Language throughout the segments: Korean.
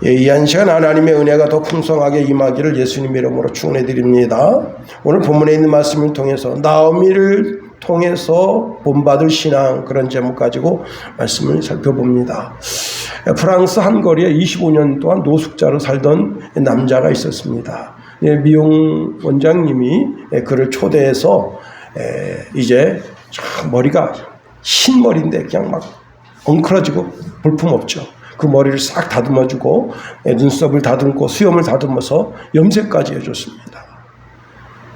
이 한 시간 하나님의 은혜가 더 풍성하게 임하기를 예수님 이름으로 축원해 드립니다. 오늘 본문에 있는 말씀을 통해서 나오미를 통해서 본받을 신앙, 그런 제목 가지고 말씀을 살펴봅니다. 프랑스 한 거리에 25년 동안 노숙자로 살던 남자가 있었습니다. 미용 원장님이 그를 초대해서 이제 머리가 흰 머리인데 그냥 막 엉클어지고 볼품없죠. 그 머리를 싹 다듬어주고 눈썹을 다듬고 수염을 다듬어서 염색까지 해줬습니다.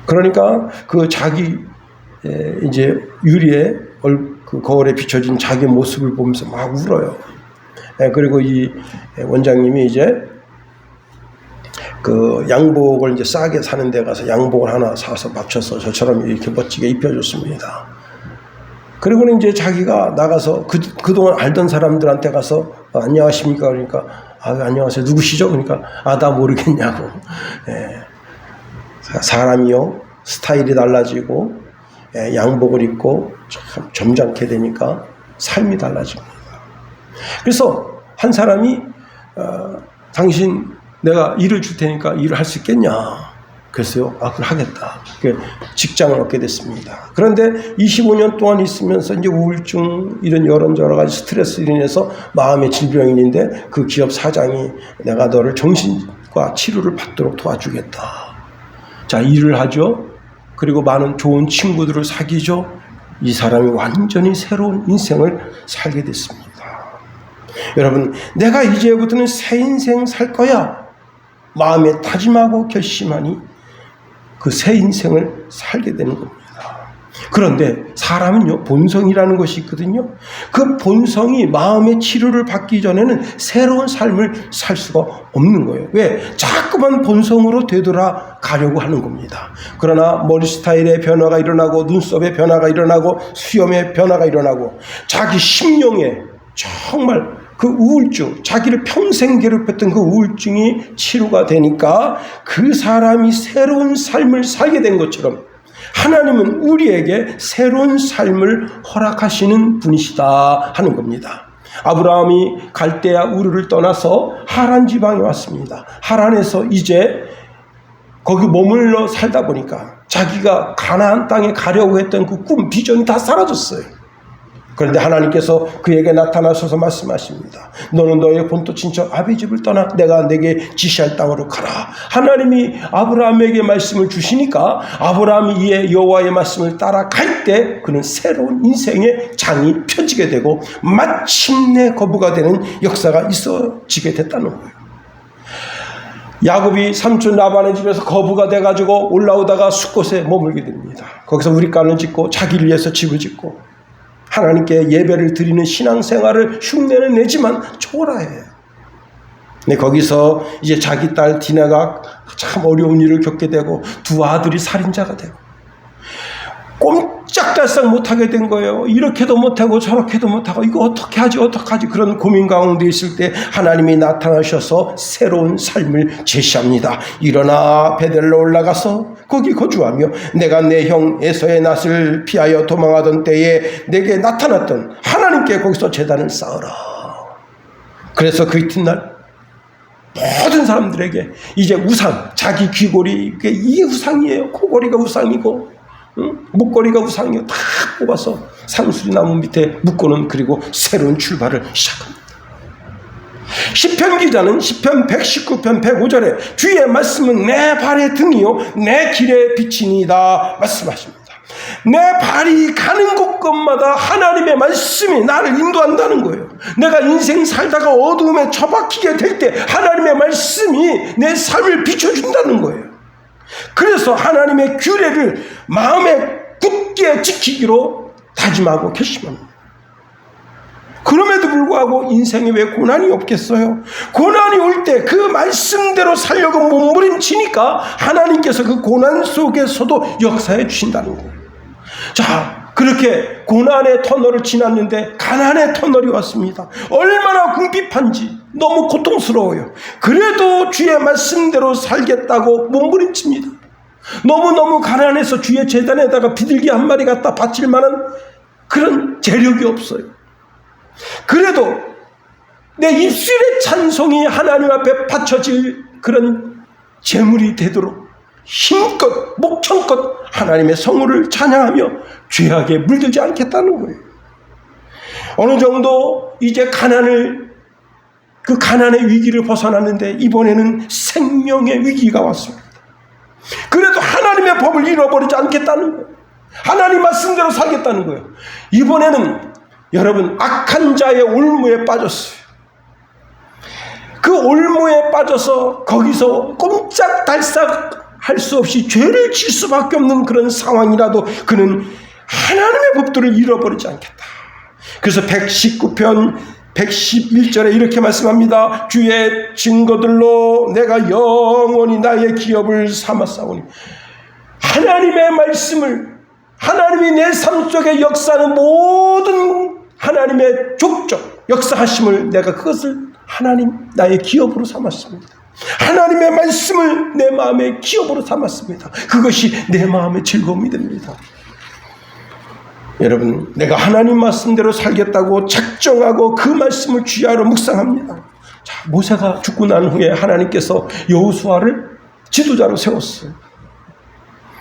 그러니까 그 자기 이제 유리에 그 거울에 비춰진 자기 모습을 보면서 막 울어요. 그리고 이 원장님이 이제 그 양복을 이제 싸게 사는 데 가서 양복을 하나 사서 맞춰서 저처럼 이렇게 멋지게 입혀줬습니다. 그리고는 이제 자기가 나가서 그동안 알던 사람들한테 가서 안녕하십니까? 그러니까 안녕하세요. 누구시죠? 그러니까 나 모르겠냐고. 사람이요 스타일이 달라지고 양복을 입고 참 점잖게 되니까 삶이 달라집니다. 그래서 한 사람이 당신 내가 일을 줄 테니까 일을 할 수 있겠냐? 그래서요, 그걸 하겠다. 직장을 얻게 됐습니다. 그런데 25년 동안 있으면서 이제 우울증, 이런 여러 가지 스트레스로 인해서 마음의 질병이 있는데 그 기업 사장이 내가 너를 정신과 치료를 받도록 도와주겠다. 자, 일을 하죠. 그리고 많은 좋은 친구들을 사귀죠. 이 사람이 완전히 새로운 인생을 살게 됐습니다. 여러분, 내가 이제부터는 새 인생 살 거야. 마음에 다짐하고 결심하니 그 새 인생을 살게 되는 겁니다. 그런데 사람은요, 본성이라는 것이 있거든요. 그 본성이 마음의 치료를 받기 전에는 새로운 삶을 살 수가 없는 거예요. 왜? 자꾸만 본성으로 되돌아가려고 하는 겁니다. 그러나 머리 스타일의 변화가 일어나고 눈썹의 변화가 일어나고 수염의 변화가 일어나고 자기 심령에 정말 그 우울증, 자기를 평생 괴롭혔던 그 우울증이 치료가 되니까 그 사람이 새로운 삶을 살게 된 것처럼 하나님은 우리에게 새로운 삶을 허락하시는 분이시다 하는 겁니다. 아브라함이 갈대아 우르를 떠나서 하란 지방에 왔습니다. 하란에서 이제 거기 머물러 살다 보니까 자기가 가나안 땅에 가려고 했던 그 꿈, 비전이 다 사라졌어요. 그런데 하나님께서 그에게 나타나셔서 말씀하십니다. 너는 너의 본토 친척 아비 집을 떠나 내가 내게 지시할 땅으로 가라. 하나님이 아브라함에게 말씀을 주시니까 아브라함이 이에 여호와의 말씀을 따라갈 때 그는 새로운 인생의 장이 펴지게 되고 마침내 거부가 되는 역사가 있어지게 됐다는 거예요. 야곱이 삼촌 라반의 집에서 거부가 돼가지고 올라오다가 숫곳에 머물게 됩니다. 거기서 우리간을 짓고 자기를 위해서 집을 짓고 하나님께 예배를 드리는 신앙생활을 흉내는 내지만 초라해요. 근데 거기서 이제 자기 딸 디나가 참 어려운 일을 겪게 되고 두 아들이 살인자가 되고 꼼짝달싹 못하게 된 거예요. 이렇게도 못하고 저렇게도 못하고 이거 어떻게 하지 그런 고민 가운데 있을 때 하나님이 나타나셔서 새로운 삶을 제시합니다. 일어나 베델로 올라가서 거기 거주하며 내가 내 형 에서의 낫을 피하여 도망하던 때에 내게 나타났던 하나님께 거기서 제단을 쌓으라. 그래서 그 이튿날 모든 사람들에게 이제 우상, 자기 귀걸이 이게 우상이에요. 코걸이가 우상이고 목걸이가 우상이요. 다 뽑아서 상수리나무 밑에 묶고는 그리고 새로운 출발을 시작합니다. 시편 기자는 시편 119편 105절에 주의 말씀은 내 발의 등이요 내 길의 빛이니이다 말씀하십니다. 내 발이 가는 곳곳마다 하나님의 말씀이 나를 인도한다는 거예요. 내가 인생 살다가 어두움에 처박히게 될 때 하나님의 말씀이 내 삶을 비춰준다는 거예요. 그래서 하나님의 규례를 마음에 굳게 지키기로 다짐하고 결심합니다. 그럼에도 불구하고 인생에 왜 고난이 없겠어요? 고난이 올 때 그 말씀대로 살려고 몸부림치니까 하나님께서 그 고난 속에서도 역사해 주신다는 거예요. 자, 그렇게 고난의 터널을 지났는데 가난의 터널이 왔습니다. 얼마나 궁핍한지 너무 고통스러워요. 그래도 주의 말씀대로 살겠다고 몸부림칩니다. 너무너무 가난해서 주의 제단에다가 비둘기 한 마리 갖다 바칠 만한 그런 재력이 없어요. 그래도 내 입술의 찬송이 하나님 앞에 바쳐질 그런 제물이 되도록 힘껏 목청껏 하나님의 성호를 찬양하며 죄악에 물들지 않겠다는 거예요. 어느 정도 이제 그 가난의 위기를 벗어났는데 이번에는 생명의 위기가 왔습니다. 그래도 하나님의 법을 잃어버리지 않겠다는 거예요. 하나님 말씀대로 살겠다는 거예요. 이번에는 여러분 악한 자의 올무에 빠졌어요. 그 올무에 빠져서 거기서 꼼짝달싹 할 수 없이 죄를 질 수밖에 없는 그런 상황이라도 그는 하나님의 법도를 잃어버리지 않겠다. 그래서 119편 111절에 이렇게 말씀합니다. 주의 증거들로 내가 영원히 나의 기업을 삼았사오니. 하나님의 말씀을, 하나님이 내 삶 속에 역사하는 모든 하나님의 족적 역사하심을 내가 그것을 하나님 나의 기업으로 삼았습니다. 하나님의 말씀을 내 마음의 기업으로 삼았습니다. 그것이 내 마음의 즐거움이 됩니다. 여러분, 내가 하나님 말씀대로 살겠다고 작정하고 그 말씀을 주야로 묵상합니다. 자, 모세가 죽고 난 후에 하나님께서 여호수아를 지도자로 세웠어요.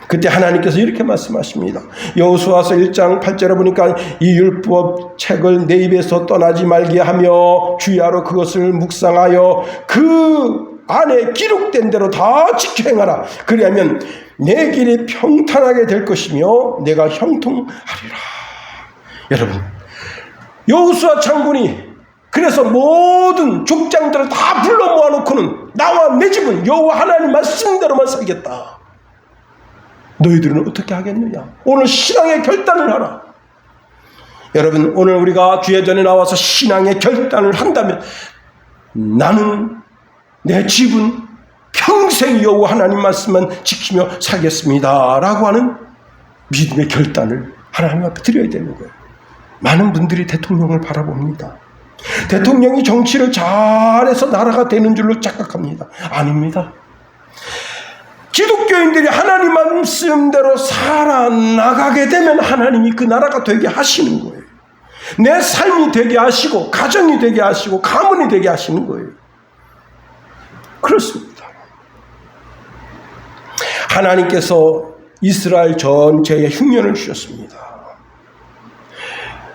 그때 하나님께서 이렇게 말씀하십니다. 여호수아서 1장 8절에 보니까 이 율법 책을 내 입에서 떠나지 말게 하며 주야로 그것을 묵상하여 그 안에 기록된 대로 다 지켜 행하라. 그리하면 내 길이 평탄하게 될 것이며 내가 형통하리라. 여러분, 여호수아 장군이 그래서 모든 족장들을 다 불러 모아놓고는 나와 내 집은 여호와 하나님 말씀대로만 살겠다. 너희들은 어떻게 하겠느냐? 오늘 신앙의 결단을 하라. 여러분, 오늘 우리가 주의 전에 나와서 신앙의 결단을 한다면 나는 내 집은 평생 여호와 하나님 말씀만 지키며 살겠습니다 라고 하는 믿음의 결단을 하나님 앞에 드려야 되는 거예요. 많은 분들이 대통령을 바라봅니다. 대통령이 정치를 잘해서 나라가 되는 줄로 착각합니다. 아닙니다. 기독교인들이 하나님 말씀대로 살아나가게 되면 하나님이 그 나라가 되게 하시는 거예요. 내 삶이 되게 하시고 가정이 되게 하시고 가문이 되게 하시는 거예요. 그렇습니다. 하나님께서 이스라엘 전체에 흉년을 주셨습니다.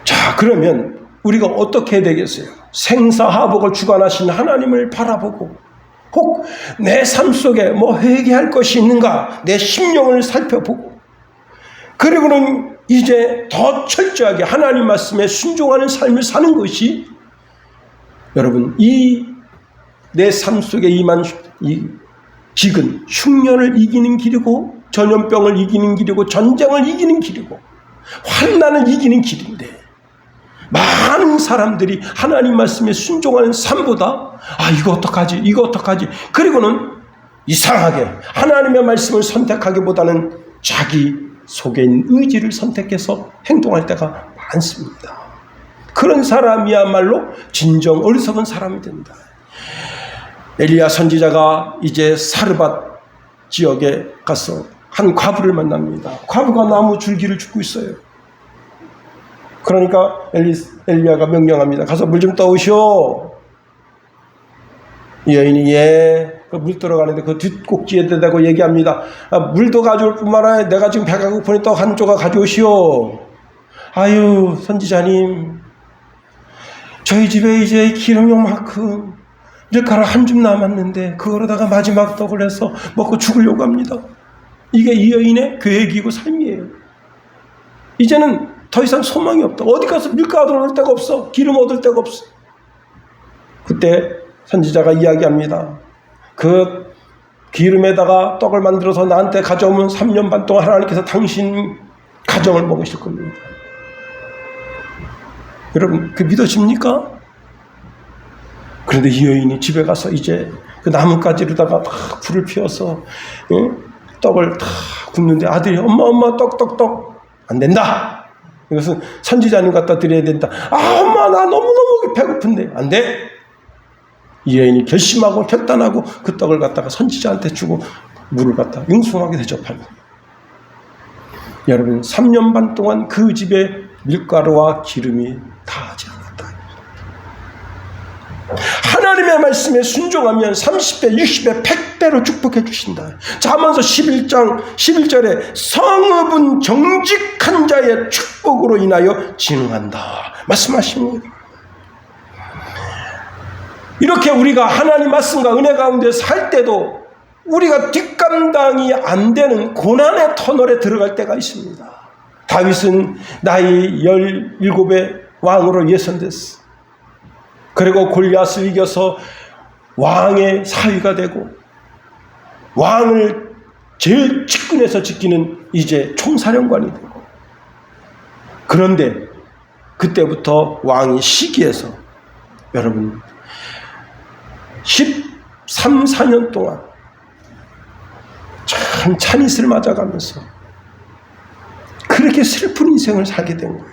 자, 그러면 우리가 어떻게 해야 되겠어요? 생사하복을 주관하신 하나님을 바라보고 혹 내 삶 속에 뭐 회개할 것이 있는가 내 심령을 살펴보고 그리고는 이제 더 철저하게 하나님 말씀에 순종하는 삶을 사는 것이 여러분 이 내 삶 속에 임한 이 기근, 흉년을 이기는 길이고 전염병을 이기는 길이고 전쟁을 이기는 길이고 환난을 이기는 길인데 많은 사람들이 하나님 말씀에 순종하는 삶보다 이거 어떡하지? 이거 어떡하지? 그리고는 이상하게 하나님의 말씀을 선택하기보다는 자기 속에 있는 의지를 선택해서 행동할 때가 많습니다. 그런 사람이야말로 진정 어리석은 사람이 된다. 엘리야 선지자가 이제 사르밧 지역에 가서 한 과부를 만납니다. 과부가 나무 줄기를 줍고 있어요. 그러니까 엘리야가 명령합니다. 가서 물 좀 떠오시오. 이 여인이 물 들어가는데 그 뒷꼭지에 대고 얘기합니다. 물도 가져올 뿐만 아니라 내가 지금 배가 고프니 떡 한 조각 가져오시오. 아유 선지자님, 저희 집에 이제 기름 요만큼 밀가루 한 줌 남았는데 그거로다가 마지막 떡을 해서 먹고 죽으려고 합니다. 이게 이 여인의 계획이고 삶이에요. 이제는 더 이상 소망이 없다. 어디 가서 밀가루 얻을 데가 없어. 기름 얻을 데가 없어. 그때 선지자가 이야기합니다. 그 기름에다가 떡을 만들어서 나한테 가져오면 3년 반 동안 하나님께서 당신 가정을 먹으실 겁니다. 여러분, 그 믿어집니까? 그런데 이 여인이 집에 가서 이제 그 나뭇가지로다가 다 불을 피워서 떡을 다 굽는데 아들이 엄마 떡 안 된다. 이것은 선지자님 갖다 드려야 된다. 엄마 나 너무너무 배고픈데 안 돼. 이 여인이 결심하고 결단하고 그 떡을 갖다가 선지자한테 주고 물을 갖다 융숭하게 대접합니다. 여러분 3년 반 동안 그 집에 밀가루와 기름이 다하지 않았다. 하나님의 말씀에 순종하면 30배, 60배, 100배로 축복해 주신다. 잠언서 11장 11절에 성읍은 정직한 자의 축복으로 인하여 진흥한다 말씀하십니다. 이렇게 우리가 하나님 말씀과 은혜 가운데 살 때도 우리가 뒷감당이 안 되는 고난의 터널에 들어갈 때가 있습니다. 다윗은 나이 17에 왕으로 예선됐어. 그리고 골리앗을 이겨서 왕의 사위가 되고 왕을 제일 측근에서 지키는 이제 총사령관이 되고, 그런데 그때부터 왕이 시기해서 여러분 13, 14년 동안 참 찬이슬 맞아가면서 그렇게 슬픈 인생을 살게 된 거예요.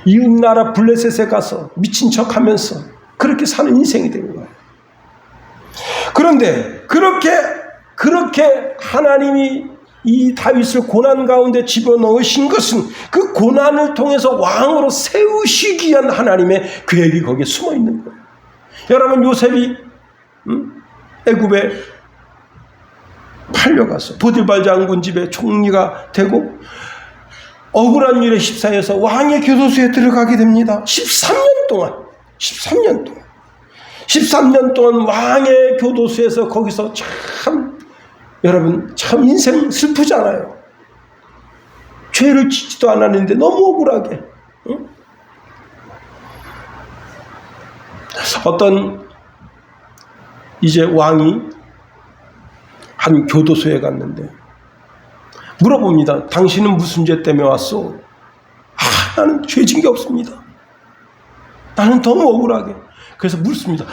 이웃나라 블레셋에 가서 미친 척하면서 그렇게 사는 인생이 된 거예요. 그런데 그렇게 하나님이 이 다윗을 고난 가운데 집어넣으신 것은 그 고난을 통해서 왕으로 세우시기 위한 하나님의 계획이 거기에 숨어 있는 거예요. 여러분, 요셉이 애굽에 팔려가서 보디발 장군 집에 총리가 되고 억울한 일에 휩싸여서 왕의 교도소에 들어가게 됩니다. 13년 동안 왕의 교도소에서 거기서 참, 여러분, 참 인생 슬프잖아요. 죄를 짓지도 않았는데 너무 억울하게. 응? 어떤 이제 왕이 한 교도소에 갔는데 물어봅니다. 당신은 무슨 죄 때문에 왔소? 나는 죄 진 게 없습니다. 나는 너무 억울하게. 그래서 묻습니다.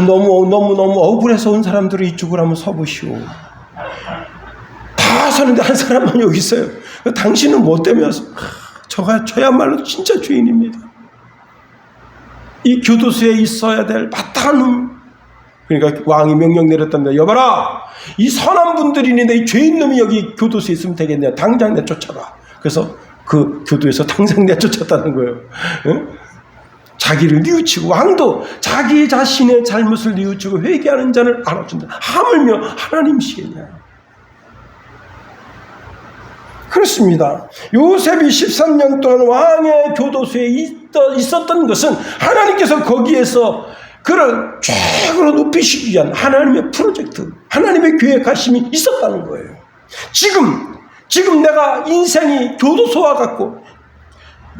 너무 억울해서 온 사람들을 이쪽으로 한번 서보시오. 다 서는데 한 사람만 여기 있어요. 당신은 뭐 때문에 왔어? 저야말로 진짜 죄인입니다. 이 교도소에 있어야 될 마땅한 놈. 그러니까 왕이 명령 내렸답니다. 여봐라, 이 선한 분들이 있는데 이 죄인 놈이 여기 교도소에 있으면 되겠냐? 당장 내쫓아라. 그래서 그 교도에서 당장 내쫓았다는 거예요. 응? 자기를 뉘우치고, 왕도 자기 자신의 잘못을 뉘우치고 회개하는 자를 알아준다. 하물며 하나님이시겠냐? 그렇습니다. 요셉이 13년 동안 왕의 교도소에 있었던 것은 하나님께서 거기에서 그를 최고로 높이시기 위한 하나님의 프로젝트, 하나님의 계획하심이 있었다는 거예요. 지금 내가 인생이 교도소와 같고,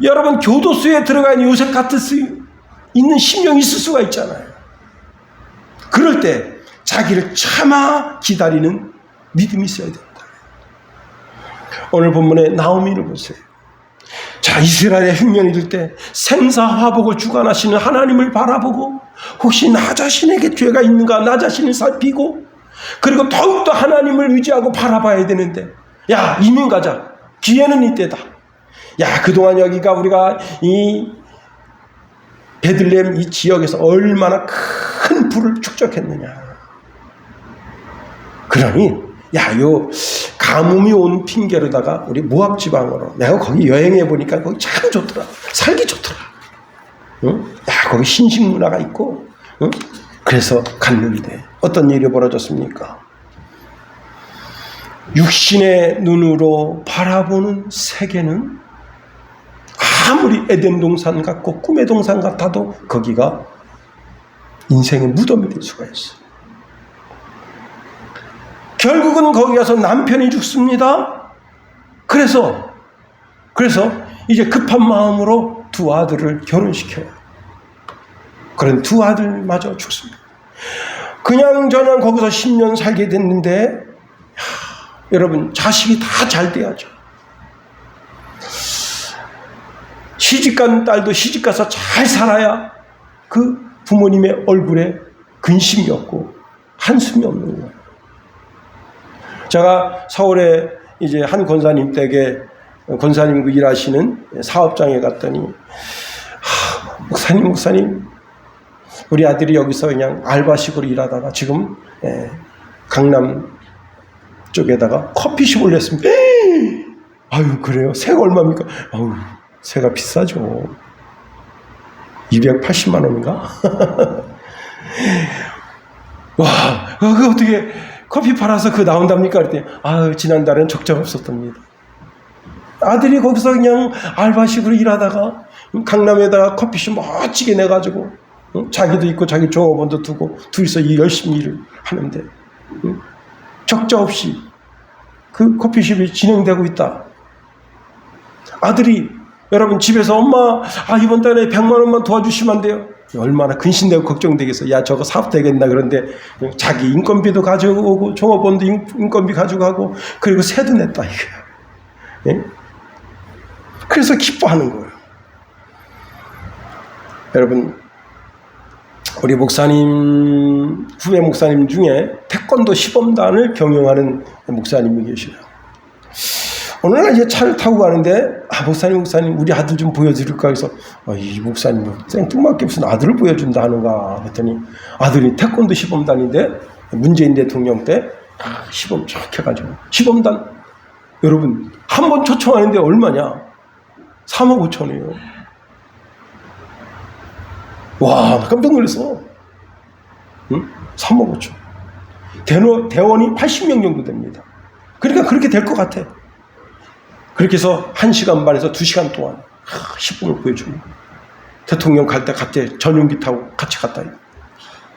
여러분, 교도소에 들어가 있는 요셉 같은 있는 심령이 있을 수가 있잖아요. 그럴 때 자기를 참아 기다리는 믿음이 있어야 된다. 오늘 본문의 나오미를 보세요. 자, 이스라엘의 흉년이 들 때 생사화복을 주관하시는 하나님을 바라보고, 혹시 나 자신에게 죄가 있는가 나 자신을 살피고, 그리고 더욱더 하나님을 의지하고 바라봐야 되는데, 야, 이민 가자. 기회는 이때다. 야, 그동안 여기가 우리가 이 베들레헴 이 지역에서 얼마나 큰 부를 축적했느냐. 그러니 요 가뭄이 온 핑계로다가 우리 모압 지방으로, 내가 거기 여행해 보니까 거기 참 좋더라. 살기 좋더라. 응? 거기 신식 문화가 있고, 응? 그래서 갔는데 어떤 일이 벌어졌습니까? 육신의 눈으로 바라보는 세계는 아무리 에덴 동산 같고 꿈의 동산 같아도 거기가 인생의 무덤이 될 수가 있어요. 결국은 거기 가서 남편이 죽습니다. 그래서 이제 급한 마음으로 두 아들을 결혼시켜요. 그런 두 아들마저 죽습니다. 그냥 거기서 10년 살게 됐는데, 여러분, 자식이 다 잘 돼야죠. 시집간 딸도 시집가서 잘 살아야 그 부모님의 얼굴에 근심이 없고 한숨이 없는 거예요. 제가 서울에 이제 한 권사님 댁에, 권사님 그 일하시는 사업장에 갔더니, 목사님, 우리 아들이 여기서 그냥 알바식으로 일하다가 지금 강남 쪽에다가 커피숍을 냈습니다. 아유, 그래요? 새가 얼마입니까? 아유, 새가 비싸죠. 280만 원인가? 와, 그 어떻게 커피 팔아서 그 나온답니까? 그랬더니 지난달엔 적자가 없었답니다. 아들이 거기서 그냥 알바식으로 일하다가 강남에다가 커피숍 멋지게 내가지고 자기도 있고 자기 종업원도 두고 둘이서 열심히 일을 하는데 적자 없이 그 커피숍이 진행되고 있다. 아들이 여러분 집에서 엄마 이번 달에 100만 원만 도와주시면 안 돼요? 얼마나 근심되고 걱정되겠어. 야 저거 사업 되겠나. 그런데 자기 인건비도 가져오고 종업원도 인건비 가져가고 그리고 세도 냈다 이거야. 예? 그래서 기뻐하는 거예요. 여러분 우리 목사님 후배 목사님 중에 태권도 시범단을 경영하는 목사님이 계셔요. 어느 날 이제 차를 타고 가는데 목사님 우리 아들 좀 보여드릴까 해서 이 목사님 생뚱맞게 무슨 아들을 보여준다 하는가 했더니 아들이 태권도 시범단인데 문재인 대통령 때 시범 쫙 해가지고 시범단 여러분 한 번 초청하는데 얼마냐? 3억 5천이에요. 와 깜짝 놀랐어. 응? 3억 5천. 대원이 80명 정도 됩니다. 그러니까 그렇게 될 것 같아. 그렇게 해서 1시간 반에서 2시간 동안 시범을 보여주고 대통령 갈 때 같이 전용기 타고 같이 갔다.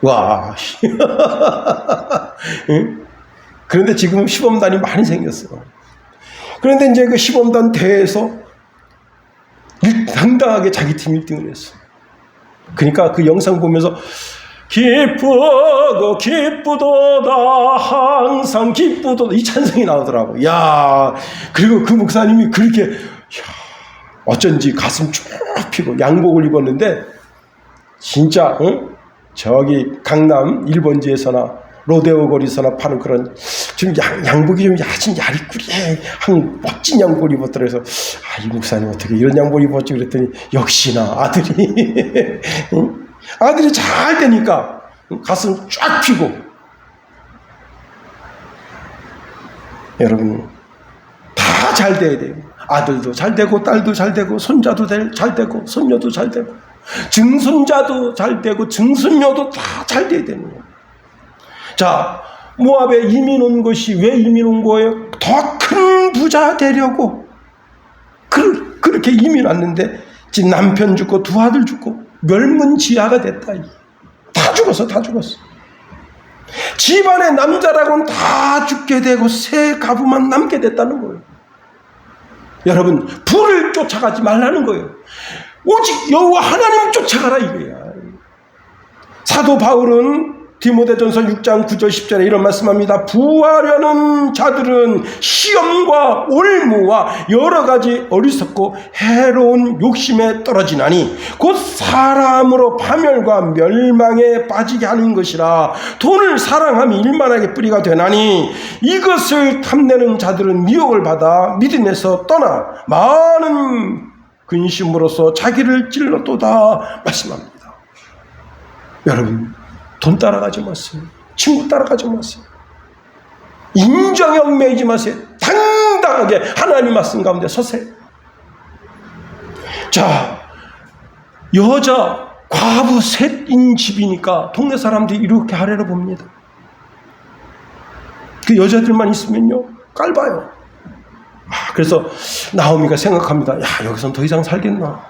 와. 응? 그런데 지금 시범단이 많이 생겼어. 그런데 이제 그 시범단 대회에서 당당하게 자기 팀 1등을 했어. 그러니까 그 영상 보면서 기쁘고 기쁘도다 항상 기쁘도다 이 찬송이 나오더라고. 야 그리고 그 목사님이 그렇게 어쩐지 가슴 쭉 피고 양복을 입었는데 진짜 저기 강남 1번지에서나 로데오 거리서나 파는 그런 좀 양복이 좀 야진 야리꾸리해 한 멋진 양복을 입었더라. 그래서 이 목사님 어떻게 이런 양복을 입었지 그랬더니 역시나 아들이 아들이 잘 되니까 가슴 쫙 피고. 여러분 다 잘 돼야 돼요. 아들도 잘 되고 딸도 잘 되고 손자도 잘 되고 손녀도 잘 되고 증손자도 잘 되고 증손녀도 다 잘 돼야 되는 거예요. 자, 모압에 이민 온 것이 왜 이민 온 거예요? 더 큰 부자 되려고 그렇게 이민 왔는데 지금 남편 죽고 두 아들 죽고 멸문지하가 됐다. 다 죽었어. 집안의 남자라고는 다 죽게 되고 새 가부만 남게 됐다는 거예요. 여러분 불을 쫓아가지 말라는 거예요. 오직 여호와 하나님 쫓아가라 이거야. 사도 바울은 디모데전서 6장 9절 10절에 이런 말씀합니다. 부하려는 자들은 시험과 올무와 여러 가지 어리석고 해로운 욕심에 떨어지나니 곧 사람으로 파멸과 멸망에 빠지게 하는 것이라. 돈을 사랑함이 일만하게 뿌리가 되나니 이것을 탐내는 자들은 미혹을 받아 믿음에서 떠나 많은 근심으로써 자기를 찔렀도다 말씀합니다. 여러분 돈 따라가지 마세요. 친구 따라가지 마세요. 인정에 얽매이지 마세요. 당당하게 하나님 말씀 가운데 서세요. 자, 여자 과부 셋인 집이니까 동네 사람들이 이렇게 아래로 봅니다. 그 여자들만 있으면요 깔봐요. 그래서 나오미가 생각합니다. 여기선 더 이상 살겠나?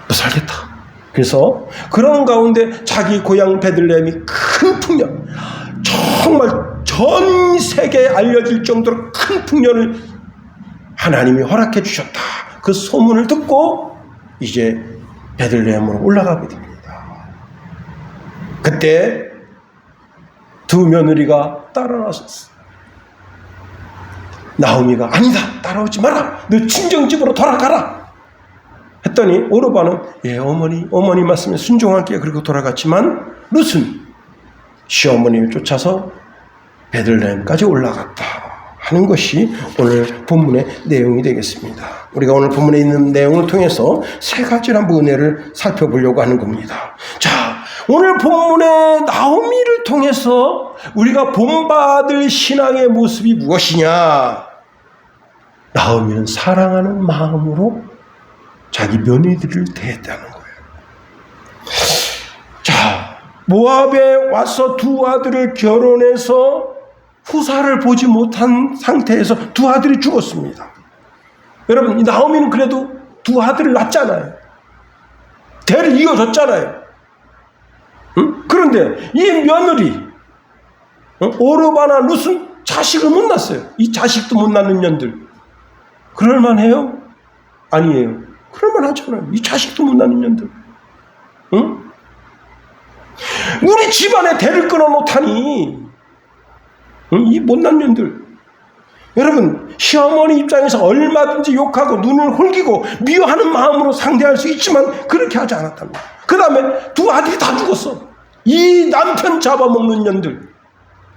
못 살겠다. 그래서 그런 가운데 자기 고향 베들레헴이 큰 풍년, 정말 전 세계에 알려질 정도로 큰 풍년을 하나님이 허락해 주셨다. 그 소문을 듣고 이제 베들레헴으로 올라가게 됩니다. 그때 두 며느리가 따라 나섰어요. 나오미가 아니다, 따라오지 마라, 너 친정집으로 돌아가라 했더니 오르바는 어머니 말씀에 순종할게요. 그리고 돌아갔지만 룻은 시어머니를 쫓아서 베들레헴까지 올라갔다 하는 것이 오늘 본문의 내용이 되겠습니다. 우리가 오늘 본문에 있는 내용을 통해서 세 가지 한번 은혜를 살펴보려고 하는 겁니다. 자, 오늘 본문의 나오미를 통해서 우리가 본받을 신앙의 모습이 무엇이냐? 나오미는 사랑하는 마음으로 자기 며느리를 대했다는 거예요. 자, 모압에 와서 두 아들을 결혼해서 후사를 보지 못한 상태에서 두 아들이 죽었습니다. 여러분, 이 나오미는 그래도 두 아들을 낳았잖아요. 대를 이어줬잖아요. 응? 그런데 이 며느리 오르바나 룻은 자식을 못 낳았어요. 이 자식도 못 낳는 년들. 그럴만해요? 아니에요. 그럴만하잖아요. 이 자식도 못 낳는 년들. 응? 우리 집안에 대를 끊어놓다니. 응? 이 못난 년들. 여러분, 시어머니 입장에서 얼마든지 욕하고 눈을 홀기고 미워하는 마음으로 상대할 수 있지만 그렇게 하지 않았답니다. 그 다음에 두 아들이 다 죽었어. 이 남편 잡아먹는 년들.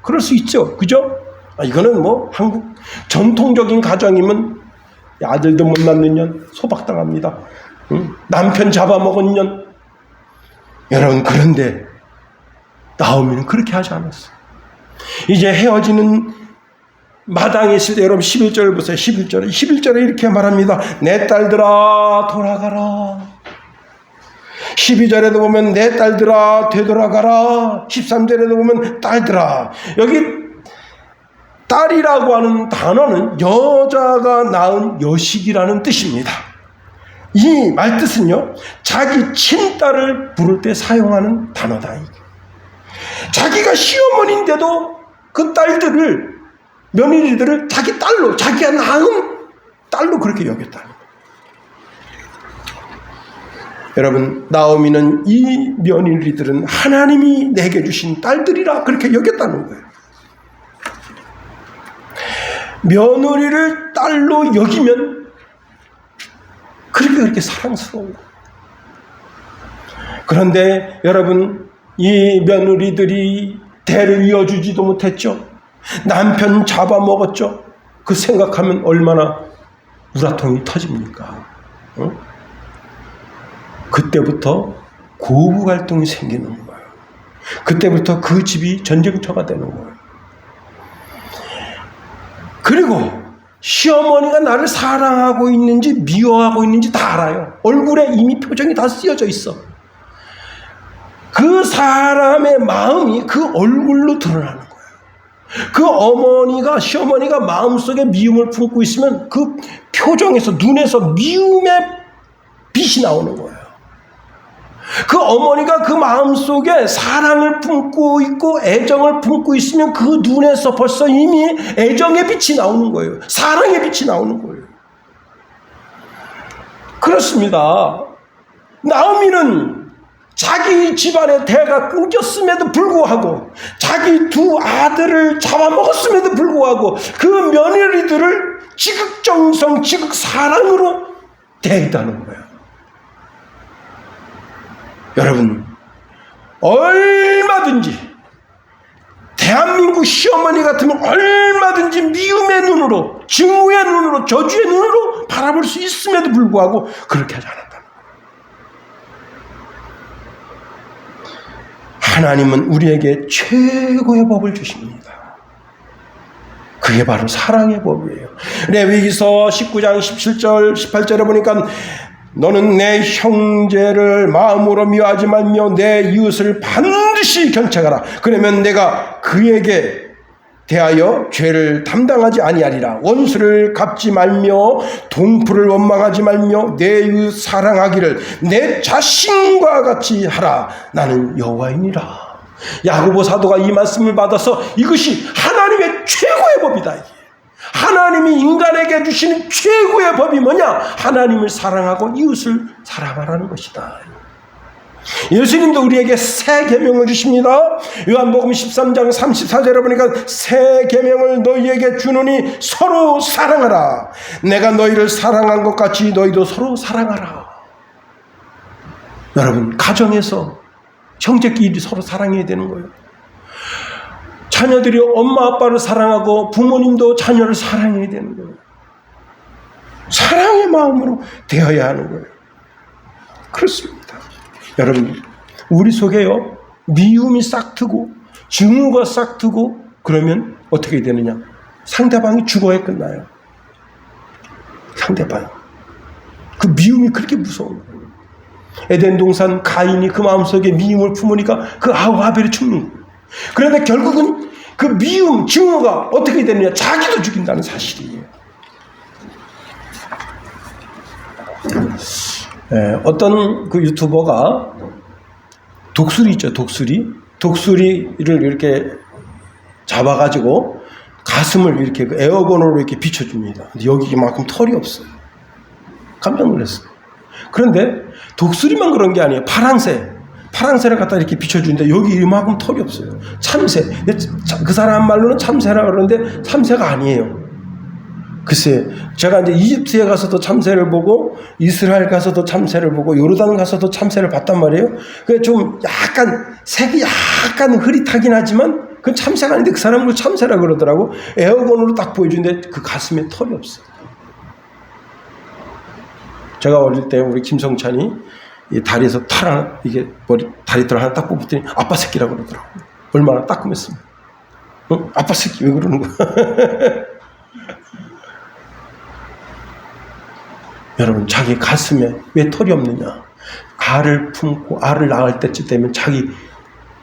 그럴 수 있죠. 그죠? 이거는 뭐 한국 전통적인 가정이면 아들도 못 낳는 년 소박당합니다. 응? 남편 잡아먹은 년. 여러분, 그런데 나오미는 그렇게 하지 않았어요. 이제 헤어지는 마당에 있을 때 여러분 11절 보세요. 11절에 이렇게 말합니다. 내 딸들아 돌아가라. 12절에도 보면 내 딸들아 되돌아가라. 13절에도 보면 딸들아. 여기 딸이라고 하는 단어는 여자가 낳은 여식이라는 뜻입니다. 이 말뜻은요, 자기 친딸을 부를 때 사용하는 단어다. 자기가 시어머니인데도 그 딸들을, 며느리들을 자기 딸로, 자기가 낳은 딸로 그렇게 여겼다는 거예요. 여러분, 나오미는 이 며느리들은 하나님이 내게 주신 딸들이라 그렇게 여겼다는 거예요. 며느리를 딸로 여기면 그렇게 사랑스러운 거예요. 그런데 여러분, 이 며느리들이 대를 이어주지도 못했죠. 남편 잡아먹었죠. 그 생각하면 얼마나 우라통이 터집니까? 어? 그때부터 고부 갈등이 생기는 거예요. 그때부터 그 집이 전쟁터가 되는 거예요. 그리고 시어머니가 나를 사랑하고 있는지 미워하고 있는지 다 알아요. 얼굴에 이미 표정이 다 쓰여져 있어. 그 사람의 마음이 그 얼굴로 드러나는 거예요. 그 어머니가, 시어머니가 마음속에 미움을 품고 있으면 그 표정에서, 눈에서 미움의 빛이 나오는 거예요. 그 어머니가 그 마음속에 사랑을 품고 있고 애정을 품고 있으면 그 눈에서 벌써 이미 애정의 빛이 나오는 거예요. 사랑의 빛이 나오는 거예요. 그렇습니다. 나오미는 자기 집안의 대가 끊겼음에도 불구하고, 자기 두 아들을 잡아먹었음에도 불구하고 그 며느리들을 지극정성, 지극사랑으로 대했다는 거예요. 여러분, 얼마든지 대한민국 시어머니 같으면 얼마든지 미움의 눈으로, 증오의 눈으로, 저주의 눈으로 바라볼 수 있음에도 불구하고 그렇게 하지 않았다. 하나님은 우리에게 최고의 법을 주십니다. 그게 바로 사랑의 법이에요. 레위기서 19장 17절 18절에 보니까 너는 내 형제를 마음으로 미워하지 말며 내 이웃을 반드시 견책하라. 그러면 내가 그에게 대하여 죄를 담당하지 아니하리라. 원수를 갚지 말며 동풀을 원망하지 말며 내 이웃 사랑하기를 내 자신과 같이 하라. 나는 여호와이니라. 야고보 사도가 이 말씀을 받아서 이것이 하나님의 최고의 법이다. 하나님이 인간에게 주시는 최고의 법이 뭐냐? 하나님을 사랑하고 이웃을 사랑하라는 것이다. 예수님도 우리에게 새 계명을 주십니다. 요한복음 13장 34절에 보니까 새 계명을 너희에게 주노니 서로 사랑하라. 내가 너희를 사랑한 것 같이 너희도 서로 사랑하라. 여러분, 가정에서 형제끼리 서로 사랑해야 되는 거예요. 자녀들이 엄마 아빠를 사랑하고 부모님도 자녀를 사랑해야 되는 거예요. 사랑의 마음으로 대해야 하는 거예요. 그렇습니다. 여러분, 우리 속에요, 미움이 싹트고 증오가 싹트고 그러면 어떻게 되느냐? 상대방이 죽어야 끝나요. 상대방. 그 미움이 그렇게 무서운 거예요. 에덴 동산 가인이 그 마음속에 미움을 품으니까 그 아우와 아벨이 죽는 거예요. 그런데 결국은 그 미움, 증오가 어떻게 되느냐? 자기도 죽인다는 사실이에요. 어떤 그 유튜버가 독수리 있죠, 독수리를 이렇게 잡아가지고 가슴을 이렇게 그 에어건으로 이렇게 비춰줍니다. 근데 여기만큼 털이 없어요. 깜짝 놀랐어요. 그런데 독수리만 그런 게 아니에요. 파랑새를 갖다 이렇게 비춰주는데 여기 이만큼 털이 없어요. 참새. 그 사람 말로는 참새라 그러는데 참새가 아니에요. 글쎄, 제가 이제 이집트에 가서도 참새를 보고 이스라엘 가서도 참새를 보고 요르단 가서도 참새를 봤단 말이에요. 그게 좀 약간 색이 약간 흐릿하긴 하지만 그건 참새가 아닌데 그 사람은 그걸 참새라 그러더라고. 에어건으로 딱 보여주는데 그 가슴에 털이 없어요. 제가 어릴 때 우리 김성찬이 이 다리에서 털 하나, 이게 다리털 하나 딱 뽑았더니 아빠 새끼라고 그러더라고. 얼마나 따끔했으면. 응? 아빠 새끼 왜 그러는 거야? 여러분, 자기 가슴에 왜 털이 없느냐? 알을 품고 알을 낳을 때쯤 되면 자기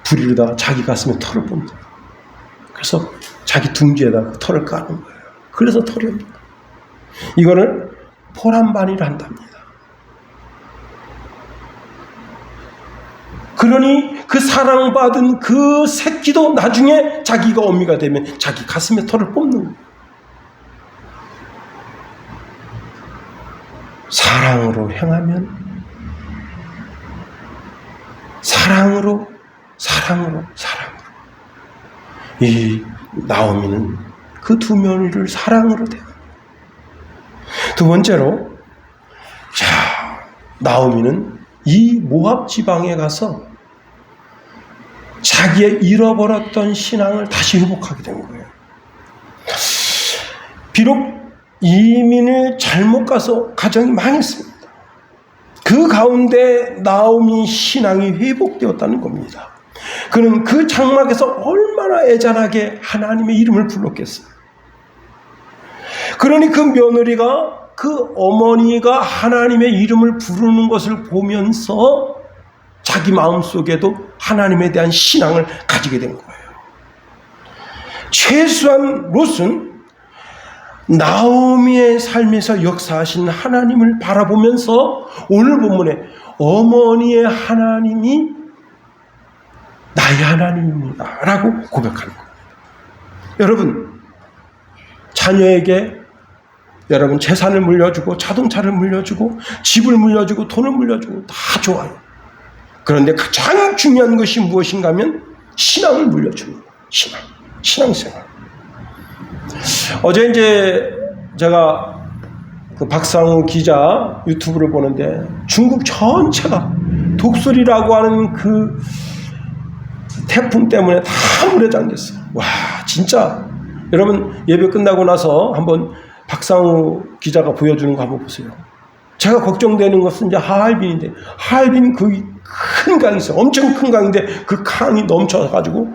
부리로다가 자기 가슴에 털을 뽑는다. 그래서 자기 둥지에다가 털을 까는 거예요. 그래서 털이 없는 거예요. 이거를 포란반이라 한답니다. 그러니 그 사랑받은 그 새끼도 나중에 자기가 어미가 되면 자기 가슴에 털을 뽑는 거예요. 사랑으로 행하면 사랑으로 이 나오미는 그 두 며느리를 사랑으로 대합니다. 두 번째로, 나오미는 이 모압 지방에 가서 자기의 잃어버렸던 신앙을 다시 회복하게 된 거예요. 비록 이민을 잘못 가서 가정이 망했습니다. 그 가운데 나오미 신앙이 회복되었다는 겁니다. 그는 그 장막에서 얼마나 애잔하게 하나님의 이름을 불렀겠어요. 그러니 그 며느리가 그 어머니가 하나님의 이름을 부르는 것을 보면서 자기 마음속에도 하나님에 대한 신앙을 가지게 된 거예요. 최소한 롯은 나오미의 삶에서 역사하신 하나님을 바라보면서 오늘 본문에 어머니의 하나님이 나의 하나님입니다 라고 고백하는 겁니다. 여러분, 자녀에게 여러분 재산을 물려주고 자동차를 물려주고 집을 물려주고 돈을 물려주고 다 좋아요. 그런데 가장 중요한 것이 무엇인가 하면 신앙을 물려주는 거예요. 신앙생활. 어제 이제 제가 그 박상우 기자 유튜브를 보는데 중국 전체가 독수리라고 하는 그 태풍 때문에 다 물에 잠겼어요. 와, 진짜 여러분 예배 끝나고 나서 한번 박상우 기자가 보여주는 거 한번 보세요. 제가 걱정되는 것은 이제 하얼빈인데, 하얼빈 그 큰 강이 있어요. 엄청 큰 강인데 그 강이 넘쳐가지고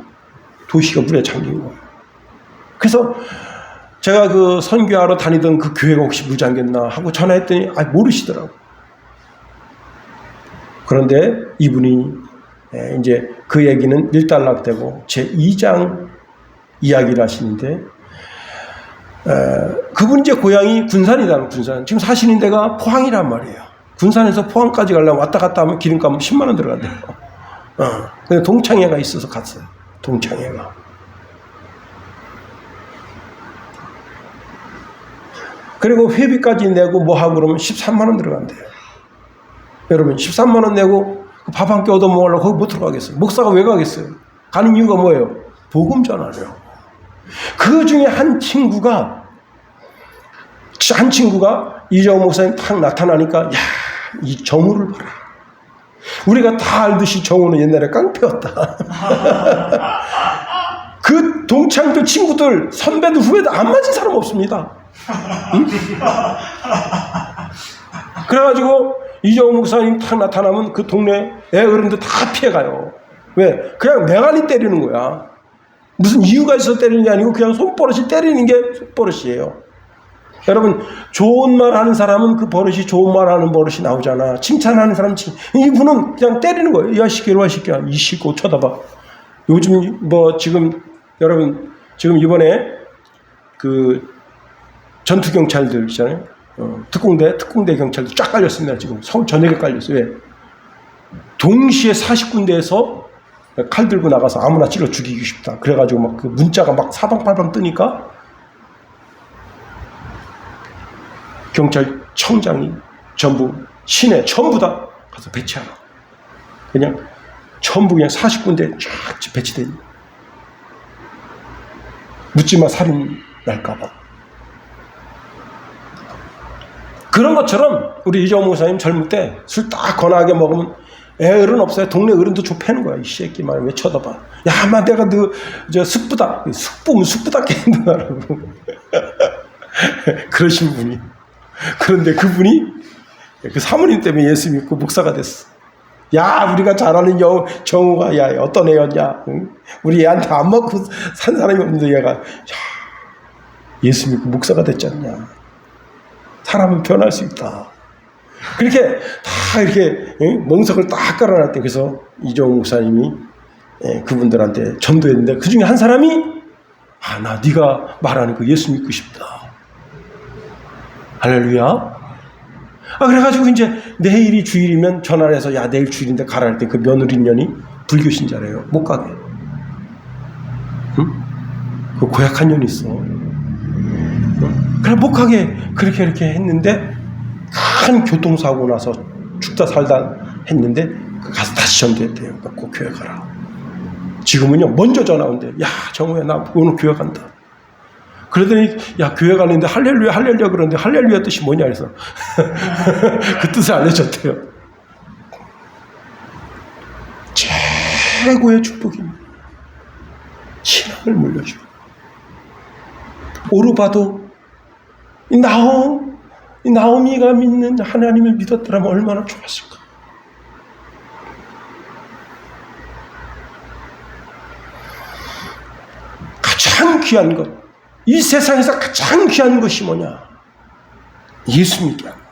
도시가 물에 잠긴 거예요. 그래서 제가 그 선교하러 다니던 그 교회가 혹시 물 잠겼나 하고 전화했더니 모르시더라고요. 그런데 이분이 이제 그 얘기는 일단락되고 제 2장 이야기를 하시는데, 그분 이제 고향이 군산이다. 군산. 지금 사시는 데가 포항이란 말이에요. 군산에서 포항까지 가려면 왔다 갔다 하면 기름값 10만 원 들어간대요. 근데 동창회가 있어서 갔어요. 동창회가. 그리고 회비까지 내고 뭐 하고 그러면 13만 원 들어간대요. 여러분 13만 원 내고 밥 한 끼 얻어 먹으려고 거기 못 들어가겠어요. 목사가 왜 가겠어요? 가는 이유가 뭐예요? 복음 전하려고. 그 중에 한 친구가 이정호 목사님 탁 나타나니까, 야, 이 정우를 봐라. 우리가 다 알듯이 정우는 옛날에 깡패였다. 그 동창들 친구들 선배들 후배들 안 맞은 사람 없습니다. 응? 그래가지고 이정호 목사님 탁 나타나면 그 동네 애 어른들 다 피해가요. 왜? 그냥 맹한이 때리는 거야. 무슨 이유가 있어서 때리는 게 아니고 그냥 손버릇이 때리는 게 손버릇이에요. 여러분, 좋은 말 하는 사람은 그 버릇이 좋은 말 하는 버릇이 나오잖아. 칭찬하는 사람은 이분은 그냥 때리는 거예요. 야, 시끼로 와, 시끼야. 이 시끼 쳐다봐. 요즘 지금 여러분, 지금 이번에 그 전투경찰들 있잖아요. 특공대 경찰들 쫙 깔렸습니다. 지금 서울 전역에 깔렸어요. 왜? 동시에 40군데에서 칼 들고 나가서 아무나 찔러 죽이고 싶다. 그래가지고 막 그 문자가 막 사방팔방 뜨니까 경찰청장이 전부 시내 전부 다 가서 배치하라. 그냥 전부 그냥 40군데 쫙 배치돼. 묻지마 살인 날까봐. 그런 것처럼 우리 이정호 목사님 젊을 때 술 딱 거나하게 먹으면 어른 없어요. 동네 어른도 좁혀는 거야. 이 새끼 말 왜 쳐다봐. 야, 마 내가 저 숙부다. 숙부면 숙부답게 행동하라고. 그러신 분이. 그런데 그분이 그 사모님 때문에 예수 믿고 목사가 됐어. 야, 우리가 잘 아는 정우가 야 어떤 애였냐. 응? 우리 애한테 안 먹고 산 사람이 없는데 얘가 야, 예수 믿고 목사가 됐지 않냐. 사람은 변할 수 있다. 그렇게 다 이렇게 멍석을 딱 깔아놨대. 그래서 이정우 목사님이 그분들한테 전도했는데 그 중에 한 사람이 나 네가 말하는 그 예수 믿고 싶다. 할렐루야. 그래가지고 이제 내일이 주일이면 전화를 해서 야 내일 주일인데 가라 할 때 그 며느리년이 불교 신자래요. 못 가게. 응? 그 고약한 년이 있어. 응? 그래 못 가게 그렇게 이렇게 했는데 큰 교통사고 나서 죽다 살다 했는데 가서 다시 전도했대요. 꼭 교회 가라. 지금은요 먼저 전화 온대. 야 정우야 나 오늘 교회 간다. 그러더니 야 교회 가는데 할렐루야 할렐루야 그러는데 할렐루야 뜻이 뭐냐 그래서 그 뜻을 알려줬대요. 최고의 축복입니다. 신앙을 물려주고 오르바도 이 나오미가 믿는 하나님을 믿었더라면 얼마나 좋았을까. 가장 귀한 것, 이 세상에서 가장 귀한 것이 뭐냐? 예수 믿게 합니다.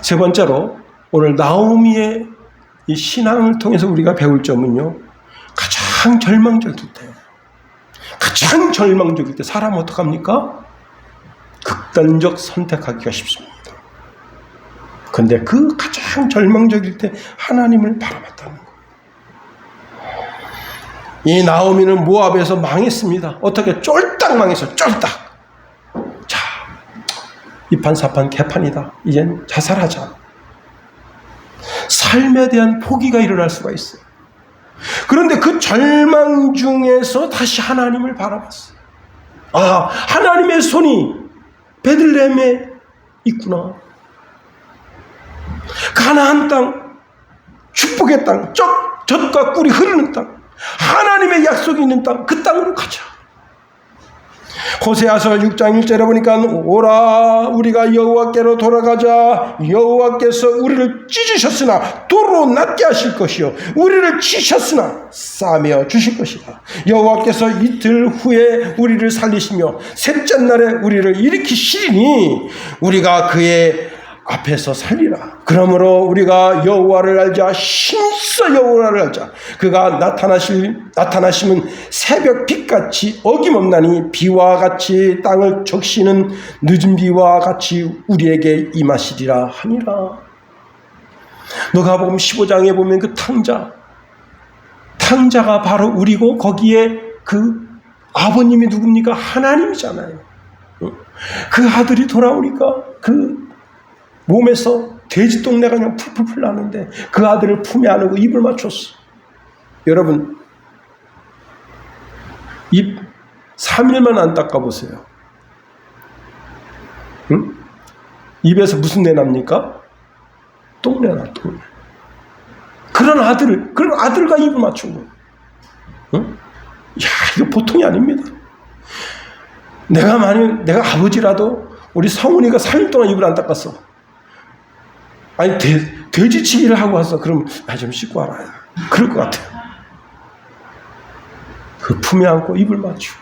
세 번째로 오늘 나오미의 이 신앙을 통해서 우리가 배울 점은요, 가장 절망적일 때 사람은 어떡합니까? 극단적 선택하기가 쉽습니다. 그런데 그 가장 절망적일 때 하나님을 바라봤다는 것. 이 나오미는 모압에서 망했습니다. 어떻게 쫄딱 망했어요. 쫄딱. 자, 이판사판 개판이다. 이젠 자살하자. 삶에 대한 포기가 일어날 수가 있어요. 그런데 그 절망 중에서 다시 하나님을 바라봤어요. 하나님의 손이 베들레헴에 있구나. 가나안 땅, 축복의 땅, 젖과 꿀이 흐르는 땅, 하나님의 약속이 있는 땅, 그 땅으로 가자. 호세아서 6장 1절에 보니까 오라 우리가 여호와께로 돌아가자. 여호와께서 우리를 찢으셨으나 도로 낫게 하실 것이요 우리를 치셨으나 싸매어 주실 것이다. 여호와께서 이틀 후에 우리를 살리시며 셋째 날에 우리를 일으키시리니 우리가 그의 앞에서 살리라. 그러므로 우리가 여호와를 알자. 힘써 여호와를 알자. 그가 나타나심은 새벽 빛같이 어김없나니 비와 같이 땅을 적시는 늦은 비와 같이 우리에게 임하시리라 하니라. 누가복음 15장에 보면 그 탕자가 바로 우리고 거기에 그 아버님이 누굽니까? 하나님이잖아요. 그 아들이 돌아오니까 그 몸에서 돼지똥내가 그냥 풀풀풀 나는데 그 아들을 품에 안고 입을 맞췄어. 여러분, 입 3일만 안 닦아보세요. 응? 입에서 무슨 내 납니까? 똥내 나, 똥내. 그런 아들과 입을 맞춘 거예요. 응? 야, 이거 보통이 아닙니다. 내가 아버지라도 우리 성훈이가 3일 동안 입을 안 닦았어. 아니 돼지치기를 하고 와서 그럼 나 좀 씻고 와라. 그럴 것 같아요. 그 품에 안고 입을 맞추고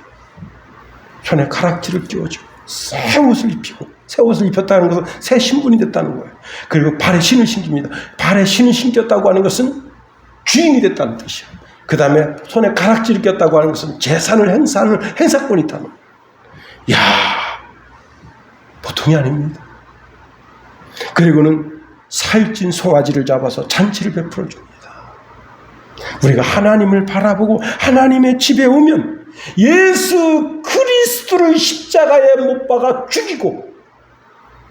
손에 가락지를 끼워주고 새 옷을 입히고, 새 옷을 입혔다는 것은 새 신분이 됐다는 거예요. 그리고 발에 신을 신깁니다. 발에 신을 신겼다고 하는 것은 주인이 됐다는 뜻이에요. 그 다음에 손에 가락지를 꼈다고 하는 것은 재산을 행사하는 행사권이 있다는 거예요. 이야, 보통이 아닙니다. 그리고는 살찐 송아지를 잡아서 잔치를 베풀어 줍니다. 우리가 하나님을 바라보고 하나님의 집에 오면 예수 그리스도를 십자가에 못 박아 죽이고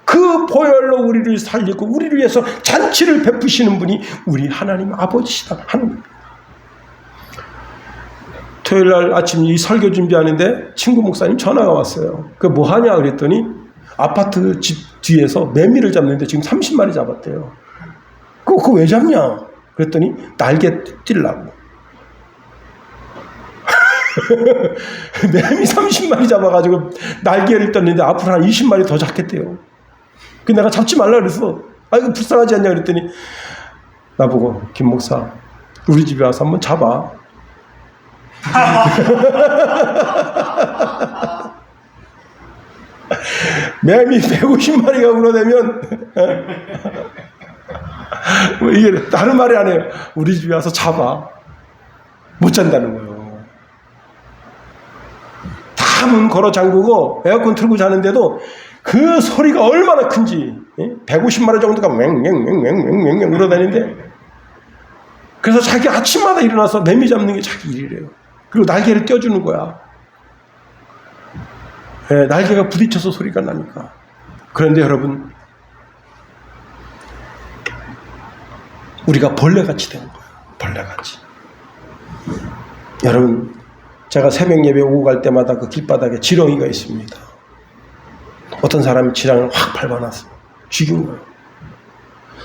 그 보혈로 우리를 살리고 우리를 위해서 잔치를 베푸시는 분이 우리 하나님 아버지시다 하는 겁니다. 토요일날 아침 이 설교 준비하는데 친구 목사님 전화가 왔어요. 그 뭐 하냐 그랬더니 아파트 집 뒤에서 매미를 잡는데 지금 30마리 잡았대요. 그거 왜 잡냐 그랬더니 날개 찔라고. 매미 30마리 잡아가지고 날개를 떴는데 앞으로 한 20마리 더 잡겠대요. 그 내가 잡지 말라 그랬어. 이거 불쌍하지 않냐 그랬더니 나보고 김 목사 우리 집에 와서 한번 잡아. 매미 150마리가 울어대면 이게 다른 말이 아니에요. 우리 집에 와서 잡아. 못 잔다는 거예요. 다 문 걸어 잠그고 에어컨 틀고 자는데도 그 소리가 얼마나 큰지 150마리 정도가 맹맹맹맹맹맹 울어다니는데 그래서 자기 아침마다 일어나서 매미 잡는 게 자기 일이래요. 그리고 날개를 떼어주는 거야. 날개가 부딪혀서 소리가 나니까. 그런데 여러분 우리가 벌레같이 된 거예요. 벌레같이. 여러분 제가 새벽 예배 오고 갈 때마다 그 길바닥에 지렁이가 있습니다. 어떤 사람이 지렁이를 확 밟아놨어요. 죽인 거예요.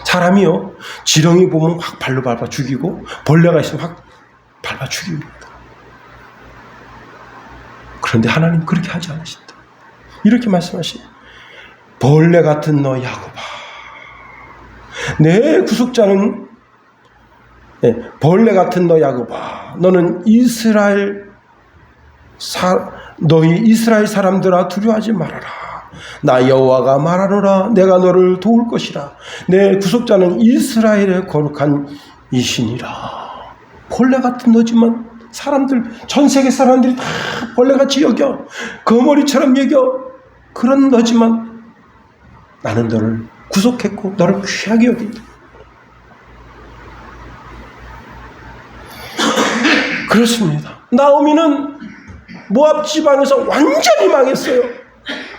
사람이요 지렁이 보면 확 발로 밟아 죽이고 벌레가 있으면 확 밟아 죽입니다. 그런데 하나님 그렇게 하지 않으신다. 이렇게 말씀하시네. 벌레 같은 너 야곱아, 내 구속자는 벌레 같은 너 야곱아, 너는 너희 이스라엘 사람들아 두려워하지 말아라. 나 여호와가 말하노라. 내가 너를 도울 것이라. 내 구속자는 이스라엘의 거룩한 이신이라. 벌레 같은 너지만 사람들, 전 세계 사람들이 다 벌레같이 여겨. 거머리처럼 여겨. 그런 너지만 나는 너를 구속했고 너를 귀하게 여긴다. 그렇습니다. 나오미는 모압 지방에서 완전히 망했어요.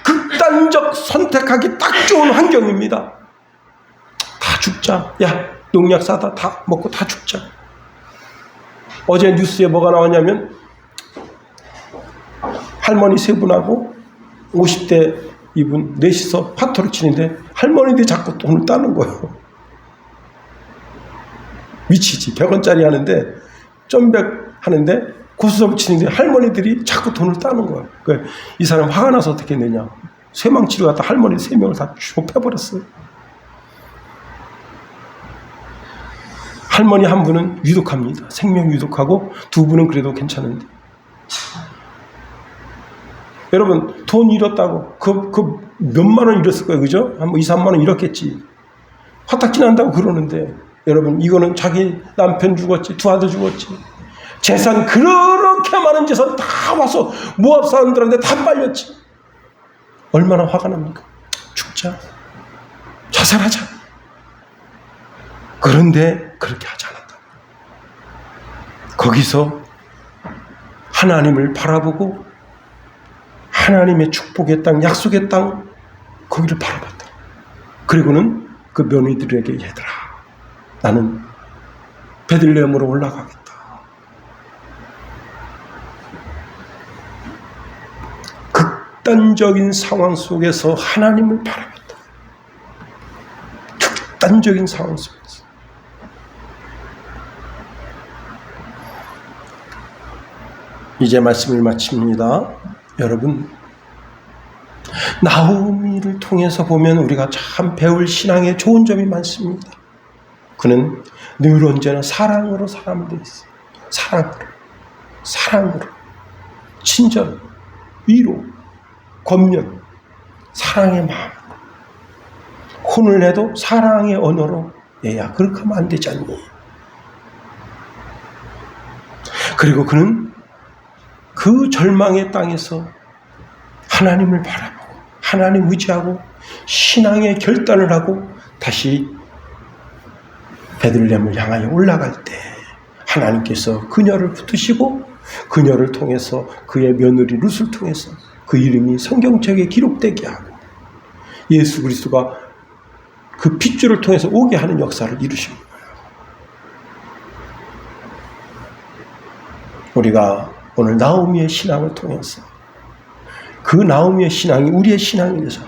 극단적 선택하기 딱 좋은 환경입니다. 다 죽자. 야, 농약 사다 다 먹고 다 죽자. 어제 뉴스에 뭐가 나왔냐면 할머니 세 분하고 50대 이분 넷이서 파토를 치는데 할머니들이 자꾸 돈을 따는 거예요. 미치지. 100원짜리 하는데 점백 하는데 고스톱 치는데 할머니들이 자꾸 돈을 따는 거예요. 이 사람 화가 나서 어떻게 했느냐. 쇠망치를 갖다 할머니 3명을 다 쭉 패버렸어요. 할머니 한 분은 유독합니다. 생명 유독하고 2분은 그래도 괜찮은데. 여러분 돈 잃었다고 그 몇만 원 잃었을 거예요. 그죠? 한 2, 3만 원 잃었겠지. 화딱지 난다고 그러는데 여러분 이거는 자기 남편 죽었지, 2 아들 죽었지. 재산 그렇게 많은 재산 다 와서 모압 사람들한테 다 빨렸지. 얼마나 화가 납니까? 죽자. 자살하자. 그런데 그렇게 하지 않았다. 거기서 하나님을 바라보고 하나님의 축복의 땅, 약속의 땅 거기를 바라봤다. 그리고는 그 며느리들에게 얘들아 나는 베들레헴으로 올라가겠다. 극단적인 상황 속에서 하나님을 바라봤다. 극단적인 상황 속에서. 이제 말씀을 마칩니다. 여러분 나오미를 통해서 보면 우리가 참 배울 신앙에 좋은 점이 많습니다. 그는 늘 언제나 사랑으로 사람을 돼 있어요. 사랑으로 친절, 위로, 권면 사랑의 마음. 혼을 내도 사랑의 언어로 내야. 그렇게 하면 안 되지 않니? 그리고 그는 그 절망의 땅에서 하나님을 바라보고 하나님 의지하고 신앙의 결단을 하고 다시 베들레헴을 향하여 올라갈 때 하나님께서 그녀를 붙드시고 그녀를 통해서 그의 며느리 룻을 통해서 그 이름이 성경책에 기록되게 하고 예수 그리스도가 그 핏줄을 통해서 오게 하는 역사를 이루신 거예요. 우리가 오늘 나오미의 신앙을 통해서 그 나오미의 신앙이 우리의 신앙이 돼서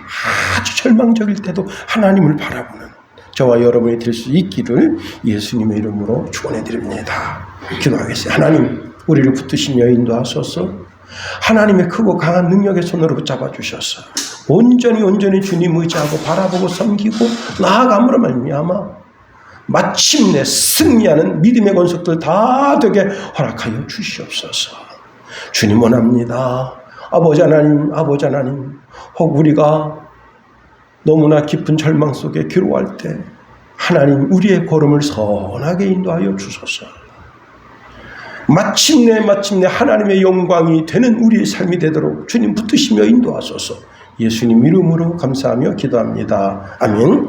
아주 절망적일 때도 하나님을 바라보는 저와 여러분이 될 수 있기를 예수님의 이름으로 축원해 드립니다. 기도하겠어요. 하나님, 우리를 붙드시며 인도하소서. 하나님의 크고 강한 능력의 손으로 붙잡아 주셔서 온전히 주님 의지하고 바라보고 섬기고 나아감으로 말미암아 마침내 승리하는 믿음의 권속들 다 되게 허락하여 주시옵소서. 주님 원합니다. 아버지 하나님, 혹 우리가 너무나 깊은 절망 속에 괴로워할 때 하나님 우리의 걸음을 선하게 인도하여 주소서. 마침내 하나님의 영광이 되는 우리의 삶이 되도록 주님 붙드시며 인도하소서. 예수님 이름으로 감사하며 기도합니다. 아멘.